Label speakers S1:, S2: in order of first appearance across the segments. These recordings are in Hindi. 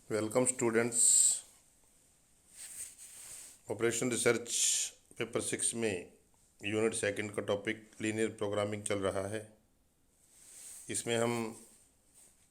S1: Welcome students. Operation research paper 6 में यूनिट सेकंड का टॉपिक लीनियर प्रोग्रामिंग चल रहा है। इसमें हम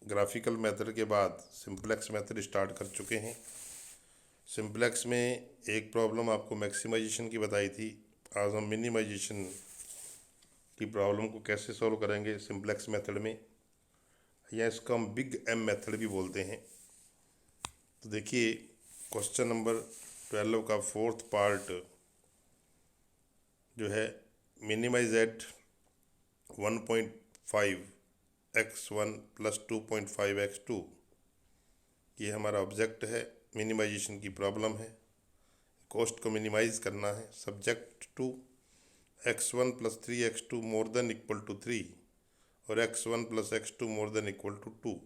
S1: ग्राफिकल मेथड के बाद सिंपलेक्स मेथड स्टार्ट कर चुके हैं। सिंपलेक्स में एक प्रॉब्लम आपको मैक्सिमाइजेशन की बताई थी। आज हम मिनिमाइजेशन की प्रॉब्लम को कैसे सॉल्व करेंगे सिंपलेक्स मेथड में, या इसको हम बिग एम मेथड भी बोलते हैं। तो देखिए, क्वेश्चन नंबर 12 का फोर्थ पार्ट जो है, minimise at 1.5 x1 plus 2.5 x2, ये हमारा ऑब्जेक्ट है। मिनिमाइजेशन की प्रॉब्लम है, कॉस्ट को मिनिमाइज करना है। Subject to x1 plus 3x2 more than equal to 3 और x1 plus x2 more than equal to 2।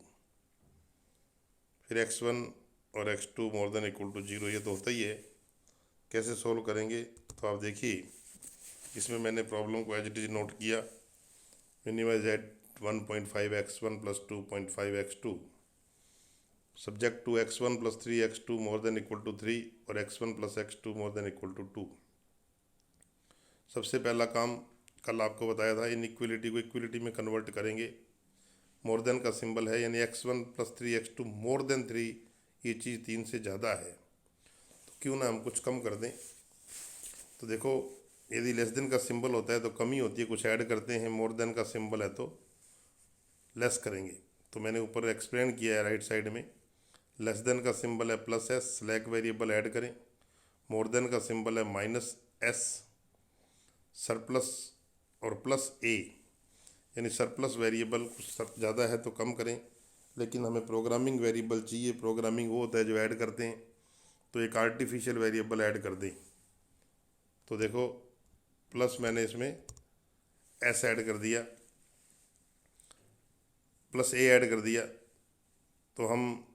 S1: फिर x1 और x2 more than equal to 0, ये तो होता ही है। कैसे सोल्व करेंगे, तो आप देखिए, इसमें मैंने प्रॉब्लम को एज इट इज नोट किया। Minimise at 1.5 x1 plus 2.5 x2, subject to x1 plus 3x2 more than equal to 3 और x1 plus x2 more than equal to 2। सबसे पहला काम कल आपको बताया था, इनइक्वलिटी को इक्वलिटी में कन्वर्ट करेंगे। मोर देन का सिंबल है, यानी x1 plus 3x2 more then 3, ये चीज़ 3 से ज़्यादा है, तो क्यों ना हम कुछ कम कर दें। तो देखो, यदि लेस देन का सिंबल होता है तो कमी होती है, कुछ ऐड करते हैं। मोर देन का सिंबल है तो लेस करेंगे। तो मैंने ऊपर एक्सप्लेन किया है राइट साइड में। लेस देन का सिंबल है plus S, slack variable add करें। मोर देन का सिंबल है माइनस एस, सरप्लस और प्लस ए, यानी सरप्लस वेरिएबल कुछ ज़्यादा है तो कम करें। लेकिन हमें प्रोग्रामिंग वेरिएबल चाहिए। प्रोग्रामिंग वो होता है जो ऐड करते हैं, तो एक आर्टिफिशियल वेरिएबल ऐड कर दें। तो देखो, प्लस मैंने इसमें एस ऐड कर दिया, प्लस ए ऐड कर दिया। तो हम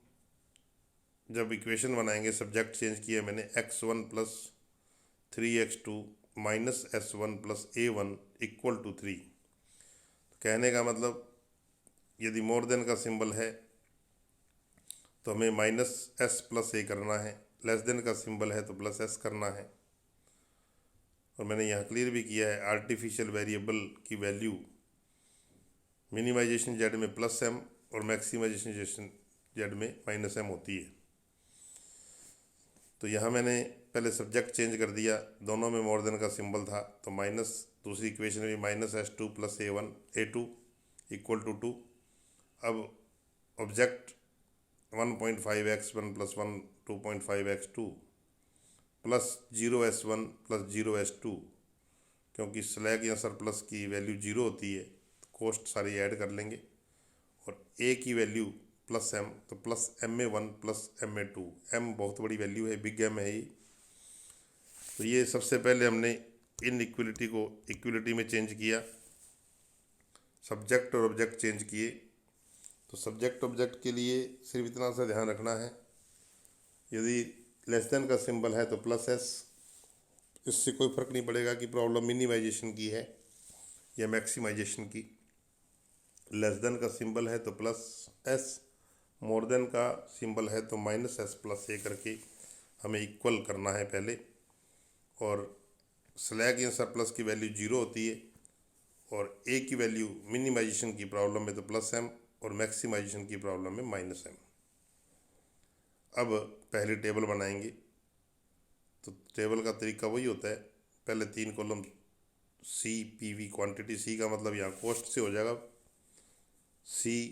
S1: जब इक्वेशन बनाएंगे, सब्जेक्ट चेंज किया मैंने, x1 plus 3x2 minus s1 plus a1 equal to 3। कहने का मतलब, यदि मोर देन का सिंबल है तो हमें माइनस एस प्लस ए करना है, लेस देन का सिंबल है तो प्लस एस करना है। और मैंने यहाँ क्लियर भी किया है, आर्टिफिशियल वेरिएबल की वैल्यू मिनिमाइजेशन जेड में प्लस एम और मैक्सिमाइजेशन जेड में माइनस एम होती है। तो यहाँ मैंने पहले सब्जेक्ट चेंज कर दिया, दोनों में मोर देन का सिंबल था, तो माइनस, दूसरी इक्वेशन में minus s2 plus a2 equal to 2। अब object 1.5 x1 plus 2.5 x2 plus 0 s1 plus 0 s2, क्योंकि स्लैग या सरप्लस की वैल्यू 0 होती है, तो कॉस्ट सारी ऐड कर लेंगे। और ए की वैल्यू प्लस एम, तो plus ma1 plus ma2। M बहुत बड़ी वैल्यू है, बिग एम है ये। तो ये सबसे पहले हमने इन इक्वलिटी को इक्वलिटी में चेंज किया, सब्जेक्ट और ऑब्जेक्ट चेंज किए। तो सब्जेक्ट ऑब्जेक्ट के लिए सिर्फ इतना सा ध्यान रखना है, यदि लेस देन का सिंबल है तो प्लस एस, इससे कोई फ़र्क नहीं पड़ेगा कि प्रॉब्लम मिनिमाइजेशन की है या मैक्सिमाइजेशन की। लेस देन का सिंबल है तो प्लस एस, मोर देन का सिंबल है तो माइनस एस प्लस ए करके हमें इक्वल करना है पहले। और स्लैग या सरप्लस की वैल्यू 0 होती है, और ए की वैल्यू मिनिमाइजेशन की प्रॉब्लम में तो प्लस एम और मैक्सिमाइजेशन की प्रॉब्लम में माइनस एम। अब पहली टेबल बनाएंगे। तो टेबल का तरीका वही होता है, पहले 3 column C P V, quantity C का मतलब यहाँ कॉस्ट से हो जाएगा, सी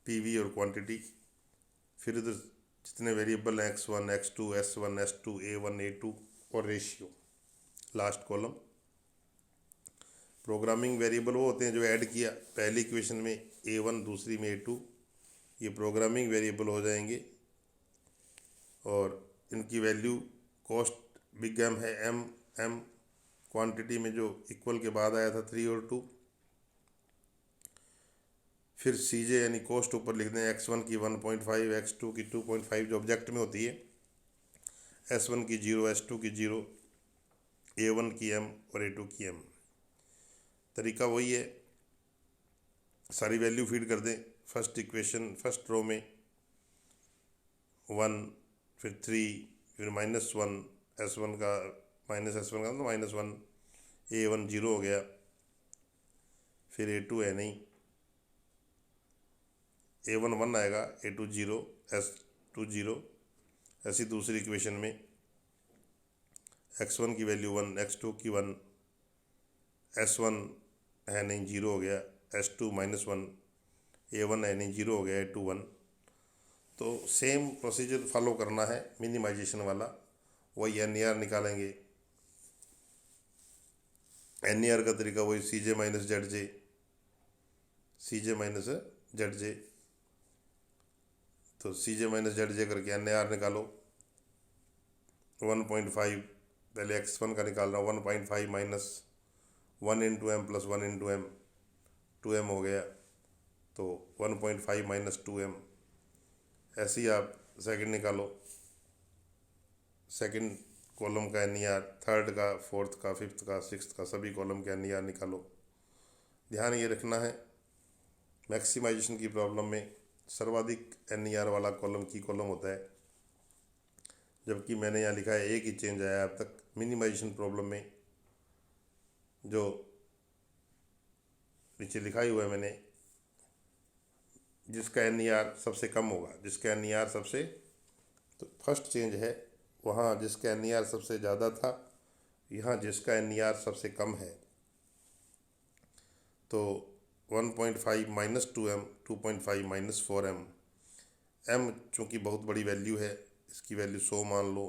S1: पी वी और क्वांटिटी। फिर इधर जितने वेरिएबल हैं x1 x2 s1 s2 a1 a2 और ratio, last column. Programming variable वो होते हैं जो ऐड किया पहली इक्वेशन में a1, दूसरी में a2, ये प्रोग्रामिंग वेरिएबल हो जाएंगे। और इनकी वैल्यू, कॉस्ट बिग एम है एम एम, क्वांटिटी में जो इक्वल के बाद आया था 3 और 2। फिर सी जे यानी कॉस्ट ऊपर लिख दें, x1 की 1.5, x2 की 2.5 जो ऑब्जेक्ट में होती है, s1 की 0, s2 की 0, a1 की m और a2 की m। तरीका वही है, सारी वैल्यू फीड कर दें, फर्स्ट इक्वेशन फर्स्ट रो में 1, फिर 3, फिर -1, S1 का -S1 का तो -1, A1 0 हो गया, फिर A2 है नहीं, A1 1 आएगा, A2 0, S2 0। ऐसी दूसरी इक्वेशन में x1 की वैल्यू 1, x2 की 1, S1 है नहीं 0 हो गया, S2 -1, A1 है नहीं 0 हो गया, A2 1। तो सेम प्रोसीजर फॉलो करना है मिनिमाइजेशन वाला। वही NER निकालेंगे, NER का तरीका वही CJ माइनस ZJ। तो CJ माइनस ZJ करके NER निकालो। 1.5 पहले x1 का निकाल रहा हूँ, 1.5 minus 1 into M plus 1 into M, 2m हो गया, तो 1.5 माइनस 2m। ऐसे ही आप सेकंड निकालो, सेकंड कॉलम का NER, थर्ड का, फोर्थ का, फिफ्थ का, सिक्स्थ का, सभी कॉलम का NER निकालो। ध्यान ये रखना है मैक्सिमाइजेशन की प्रॉब्लम में सर्वाधिक NER वाला कॉलम की कॉलम होता है, जबकि मैंने यहाँ लिखा है एक ही चेंज आया अब तक। मिनिमाइजेशन प्रॉब्लम में जो नीचे लिखा ही हुआ है मैंने, जिसका NER सबसे कम होगा, जिसका NER सबसे, तो फर्स्ट चेंज है वहाँ जिसका NER सबसे ज़्यादा था, यहाँ जिसका NER सबसे कम है। तो 1.5 minus 2m, 2.5 minus 4m। m चूँकि बहुत बड़ी वैल्यू है, इसकी वैल्यू 100 मान लो,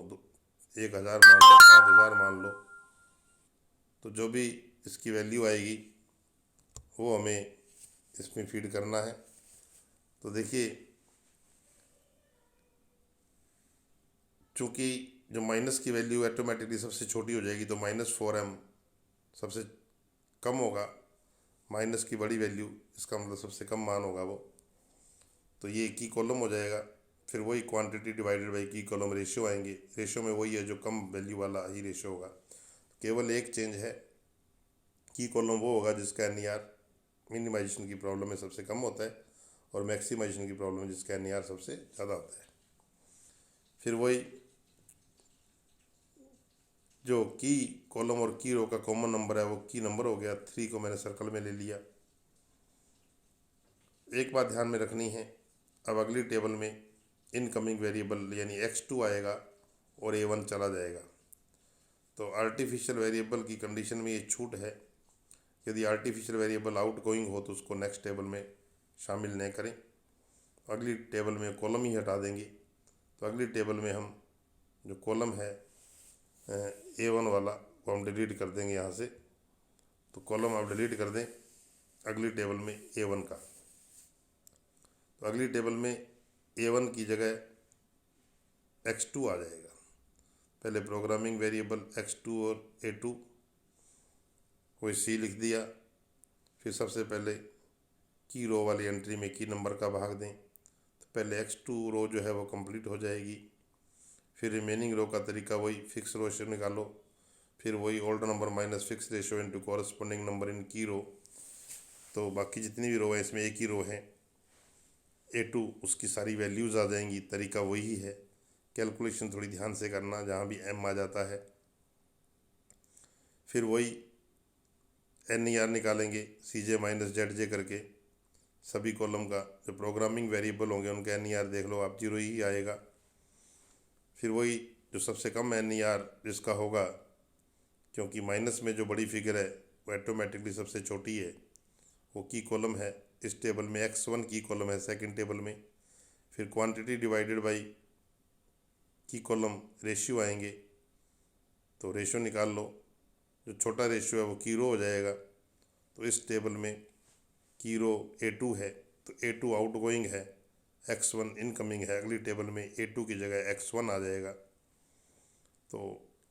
S1: 1000 मान लो, 5000 मान लो, तो जो भी इसकी वैल्यू आएगी वो हमें इसमें फीड करना है। तो देखिए, चूँकि जो माइनस की वैल्यू ऑटोमेटिकली सबसे छोटी हो जाएगी, तो -4m सबसे कम होगा, माइनस की बड़ी वैल्यू, इसका मतलब सबसे कम मान होगा वो, तो ये की कॉलम हो जाएगा। फिर वही क्वांटिटी डिवाइडेड बाई की कॉलम रेशियो आएंगे, रेशियो में वही है जो कम वैल्यू वाला ही रेशियो होगा। केवल एक चेंज है, की कॉलम वो होगा जिसका NER मिनिमाइजेशन की प्रॉब्लम में सबसे कम होता है, और मैक्सिमाइजेशन की प्रॉब्लम में जिसका NER सबसे ज़्यादा होता है। फिर वही जो की कॉलम और की रो का कॉमन नंबर है वो की नंबर हो गया, 3 को मैंने सर्कल में ले लिया। एक बात ध्यान में रखनी है, अब अगली टेबल में इनकमिंग वेरिएबल यानी x2 आएगा और A1 चला जाएगा। तो आर्टिफिशियल वेरिएबल की कंडीशन में ये छूट है, यदि आर्टिफिशियल वेरिएबल आउट गोइंग हो तो उसको नेक्स्ट टेबल में शामिल न करें, अगली टेबल में कॉलम ही हटा देंगे। तो अगली टेबल में हम जो कॉलम है A1 वाला वो हम डिलीट कर देंगे यहाँ से। तो कॉलम आप डिलीट कर दें अगली टेबल में A1 का। तो अगली टेबल में A1 की जगह x2 आ जाएगा। पहले प्रोग्रामिंग वेरिएबल x2 और A2 वही C लिख दिया। फिर सबसे पहले की रो वाली एंट्री में की नंबर का भाग दें, तो पहले x2 रो जो है वो कंप्लीट हो जाएगी। फिर रिमेनिंग रो का तरीका वही, फिक्स रेशियो निकालो, फिर वही old number minus fix ratio into corresponding number in की रो। तो बाकी जितनी भी रो है इसमें एक ही रो है A2, उसकी सारी वैल्यूज़ आ जाएंगी। तरीका वही है, कैलकुलेशन थोड़ी ध्यान से करना जहाँ भी m आ जाता है। फिर वही NER निकालेंगे CJ माइनस ZJ करके, सभी कॉलम का जो प्रोग्रामिंग वेरिएबल होंगे उनका NER देख लो आप, 0 ही आएगा। फिर वही जो सबसे कम NER जिसका होगा, क्योंकि माइनस में जो बड़ी फिगर है वो ऑटोमेटिकली सबसे छोटी है, वो की कॉलम है। इस टेबल में x1 की कॉलम है सेकंड टेबल में। फिर क्वांटिटी डिवाइडेड बाई की कॉलम रेशियो आएंगे, तो रेशियो निकाल लो, जो छोटा रेशियो है वो की रो हो जाएगा। तो इस टेबल में की रो A2 है, तो A2 आउट गोइंग है, x1 इनकमिंग है। अगली टेबल में A2 की जगह x1 आ जाएगा। तो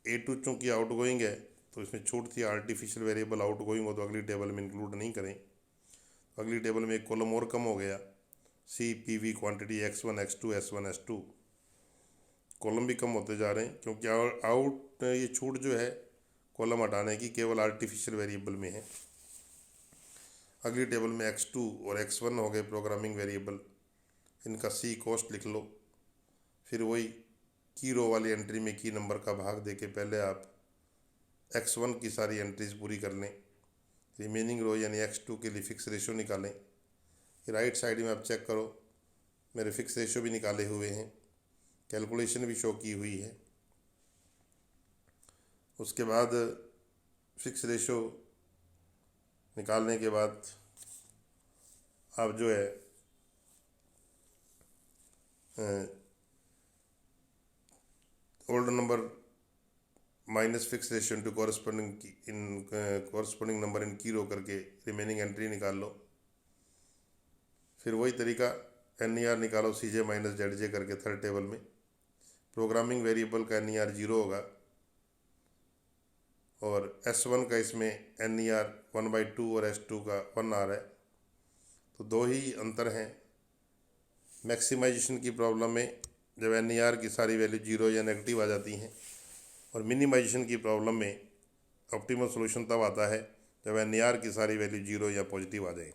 S1: A2 चूँकि आउट गोइंग है तो इसमें छूट थी, आर्टिफिशियल वेरिएबल आउट गोइंग हो तो अगली टेबल में इंक्लूड नहीं करें। अगली टेबल में एक कॉलम और कम हो गया, CPV quantity x1 x2 s1 s2, column भी कम होते जा रहे हैं क्योंकि आउट ये छूट जो है कॉलम हटाने की केवल आर्टिफिशियल वेरिएबल में है। अगली टेबल में x2 और x1 हो गए प्रोग्रामिंग वेरिएबल, इनका C कॉस्ट लिख लो। फिर वही की रो वाली एंट्री में की नंबर का भाग देके पहले आप x1 की सारी एंट्रीज पूरी कर लें, रिमेनिंग रो यानी x2 के लिए फिक्स रेशो निकालें। राइट साइड में आप चेक करो, मेरे फिक्स रेशो भी निकाले हुए हैं, कैलकुलेशन भी शो की हुई है। उसके बाद फिक्स रेशो निकालने के बाद आप जो है old number minus fix ratio into corresponding number in की रो करके रिमेनिंग एंट्री निकाल लो। फिर वही तरीका NER निकालो CJ माइनस ZJ करके थर्ड टेबल में। प्रोग्रामिंग वेरिएबल का NER 0 होगा और S1 का इसमें NER 1/2 और S2 का 1 आ रहा है, तो दो ही अंतर हैं। मैक्सिमाइजेशन की प्रॉब्लम में जब NER की सारी वैल्यू 0 या नेगेटिव आ जाती हैं, और मिनिमाइजेशन की प्रॉब्लम में ऑप्टिमल सॉल्यूशन तब आता है जब NER की सारी वैल्यू 0 या पॉजिटिव आ जाए।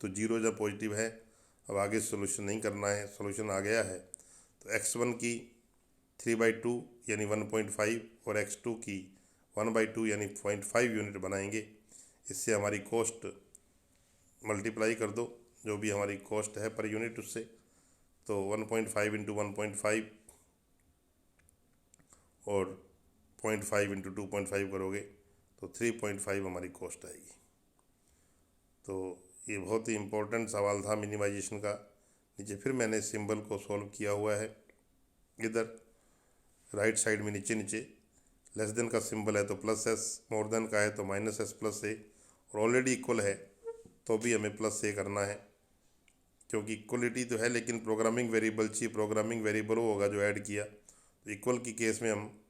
S1: तो 0 या पॉजिटिव है, अब आगे सॉल्यूशन नहीं करना है, सॉल्यूशन आ गया है तो x1 की 3/2 यानी 1.5 और x2 की 1/2 यानी 0.5 यूनिट बनाएंगे। इससे हमारी कॉस्ट मल्टीप्लाई कर दो, जो भी हमारी कॉस्ट है पर यूनिट उससे, तो 1.5 इंटू 1.5 और 0.5 इंटू 2.5 करोगे तो 3.5 हमारी कॉस्ट आएगी। तो ये बहुत ही इम्पोर्टेंट सवाल था मिनिमाइजेशन का। नीचे फिर मैंने सिंबल को सॉल्व किया हुआ है, इधर राइट साइड में नीचे नीचे लेस देन का सिंबल है तो +S, मोर देन का है तो -S+A, और ऑलरेडी इक्वल है तो भी हमें +A करना है, क्योंकि इक्वलिटी तो है लेकिन प्रोग्रामिंग वेरिएबल चाहिए। प्रोग्रामिंग वेरिएबल वो होगा जो ऐड किया, तो इक्वल की केस में हम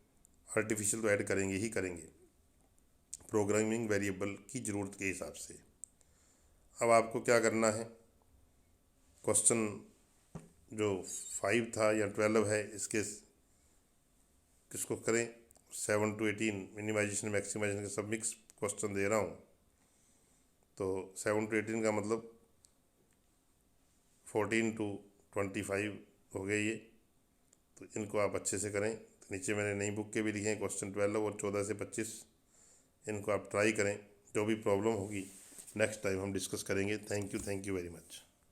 S1: आर्टिफिशियल तो ऐड करेंगे ही करेंगे प्रोग्रामिंग वेरिएबल की ज़रूरत के हिसाब से। अब आपको क्या करना है, क्वेश्चन जो 5 था या 12 है, किसको करें 7 to 18 मिनिमाइजेशन मैक्सिमाइजेशन के सब मिक्स क्वेश्चन दे रहा हूँ। तो 7 to 18 का मतलब 14 to 25 हो गए ये, तो इनको आप अच्छे से करें। तो नीचे मैंने नई बुक के भी लिखे हैं क्वेश्चन 12 और 14 से 25, इनको आप ट्राई करें। जो भी प्रॉब्लम होगी नेक्स्ट टाइम हम डिस्कस करेंगे। Thank you very much.